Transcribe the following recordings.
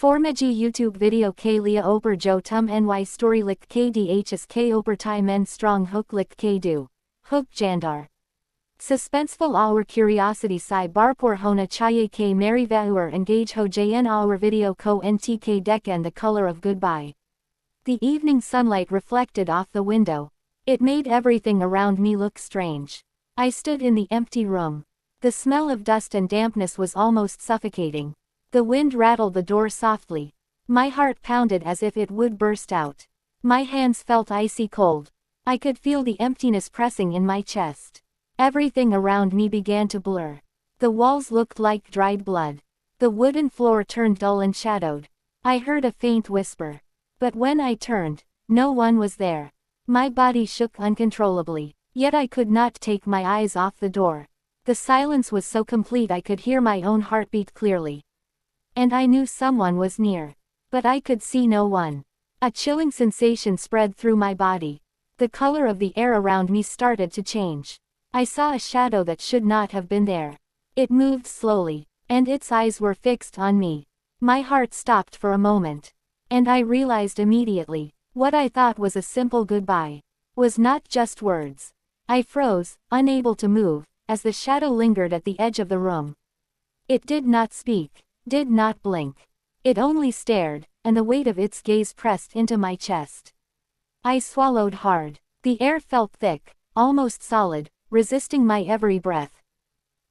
Formaji YouTube video k lia oper jo tum ny story lik kdhs k oper tai men strong hook lik k do. Hook jandar. Suspenseful our curiosity si barpor hona chaye k mary vauer engage ho jn our video ko ntk deken the color of goodbye. The evening sunlight reflected off the window. It made everything around me look strange. I stood in the empty room. The smell of dust and dampness was almost suffocating. The wind rattled the door softly. My heart pounded as if it would burst out. My hands felt icy cold. I could feel the emptiness pressing in my chest. Everything around me began to blur. The walls looked like dried blood. The wooden floor turned dull and shadowed. I heard a faint whisper. But when I turned, no one was there. My body shook uncontrollably, yet I could not take my eyes off the door. The silence was so complete I could hear my own heartbeat clearly. And I knew someone was near. But I could see no one. A chilling sensation spread through my body. The color of the air around me started to change. I saw a shadow that should not have been there. It moved slowly, and its eyes were fixed on me. My heart stopped for a moment. And I realized immediately, what I thought was a simple goodbye was not just words. I froze, unable to move, as the shadow lingered at the edge of the room. It did not speak. Did not blink. It only stared, and the weight of its gaze pressed into my chest. I swallowed hard. The air felt thick, almost solid, resisting my every breath.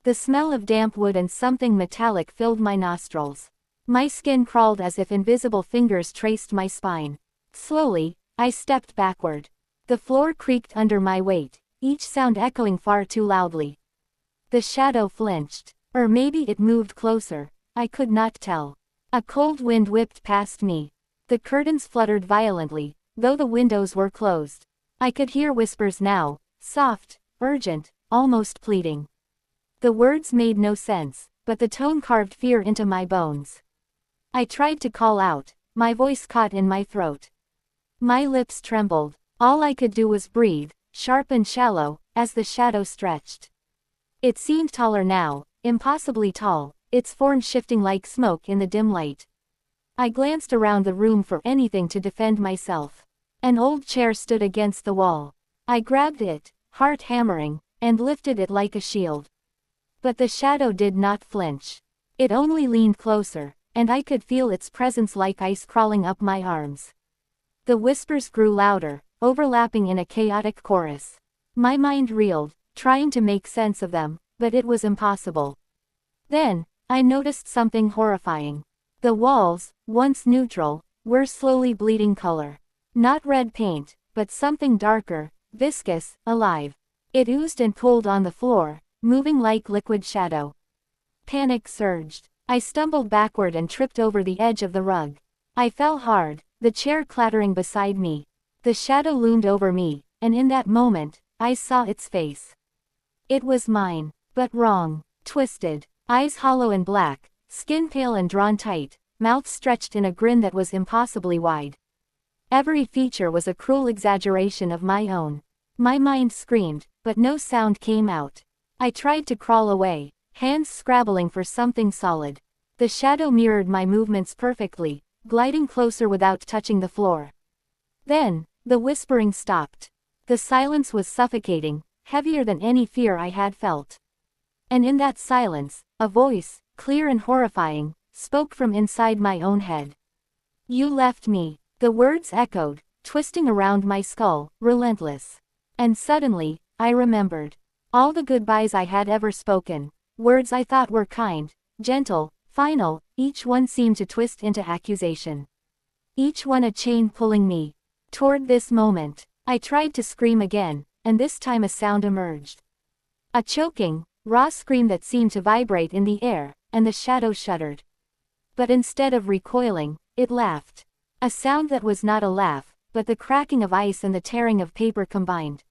The smell of damp wood and something metallic filled my nostrils. My skin crawled as if invisible fingers traced my spine. Slowly, I stepped backward. The floor creaked under my weight, each sound echoing far too loudly. The shadow flinched. Or maybe it moved closer. I could not tell. A cold wind whipped past me. The curtains fluttered violently, though the windows were closed. I could hear whispers now, soft, urgent, almost pleading. The words made no sense, but the tone carved fear into my bones. I tried to call out, my voice caught in my throat. My lips trembled. All I could do was breathe, sharp and shallow, as the shadow stretched. It seemed taller now, impossibly tall, its form shifting like smoke in the dim light. I glanced around the room for anything to defend myself. An old chair stood against the wall. I grabbed it, heart hammering, and lifted it like a shield. But the shadow did not flinch. It only leaned closer, and I could feel its presence like ice crawling up my arms. The whispers grew louder, overlapping in a chaotic chorus. My mind reeled, trying to make sense of them, but it was impossible. Then, I noticed something horrifying. The walls, once neutral, were slowly bleeding color. Not red paint, but something darker, viscous, alive. It oozed and pooled on the floor, moving like liquid shadow. Panic surged. I stumbled backward and tripped over the edge of the rug. I fell hard, the chair clattering beside me. The shadow loomed over me, and in that moment, I saw its face. It was mine, but wrong, twisted. Eyes hollow and black, skin pale and drawn tight, mouth stretched in a grin that was impossibly wide. Every feature was a cruel exaggeration of my own. My mind screamed, but no sound came out. I tried to crawl away, hands scrabbling for something solid. The shadow mirrored my movements perfectly, gliding closer without touching the floor. Then, the whispering stopped. The silence was suffocating, heavier than any fear I had felt. And in that silence, a voice, clear and horrifying, spoke from inside my own head. "You left me." The words echoed, twisting around my skull, relentless. And suddenly, I remembered. All the goodbyes I had ever spoken, words I thought were kind, gentle, final, each one seemed to twist into accusation. Each one a chain pulling me toward this moment. I tried to scream again, and this time a sound emerged. A choking, raw scream that seemed to vibrate in the air, and the shadow shuddered. But instead of recoiling, it laughed. A sound that was not a laugh, but the cracking of ice and the tearing of paper combined.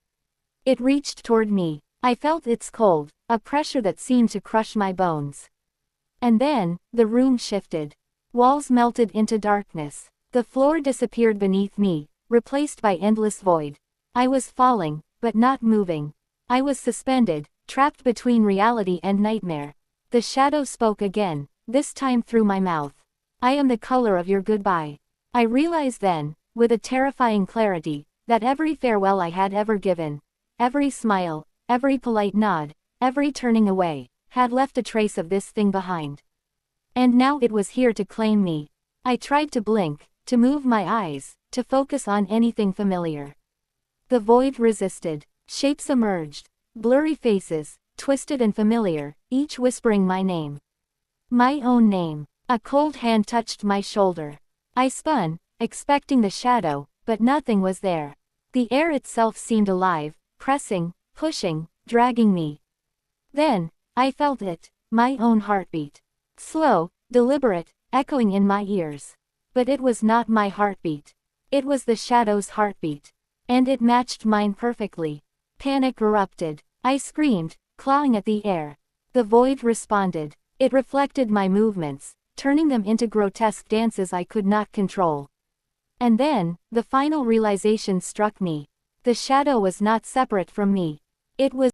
It reached toward me. I felt its cold, a pressure that seemed to crush my bones. And then, the room shifted. Walls melted into darkness. The floor disappeared beneath me, replaced by endless void. I was falling, but not moving. I was suspended, trapped between reality and nightmare. The shadow spoke again, this time through my mouth. I am the color of your goodbye. I realized then, with a terrifying clarity, that every farewell I had ever given, every smile, every polite nod, every turning away, had left a trace of this thing behind. And now it was here to claim me. I tried to blink, to move my eyes, to focus on anything familiar. The void resisted. Shapes emerged. Blurry faces, twisted and familiar, each whispering my name. My own name. A cold hand touched my shoulder. I spun, expecting the shadow, but nothing was there. The air itself seemed alive, pressing, pushing, dragging me. Then, I felt it, my own heartbeat. Slow, deliberate, echoing in my ears. But it was not my heartbeat. It was the shadow's heartbeat. And it matched mine perfectly. Panic erupted. I screamed, clawing at the air. The void responded. It reflected my movements, turning them into grotesque dances I could not control. And then, the final realization struck me. The shadow was not separate from me. It was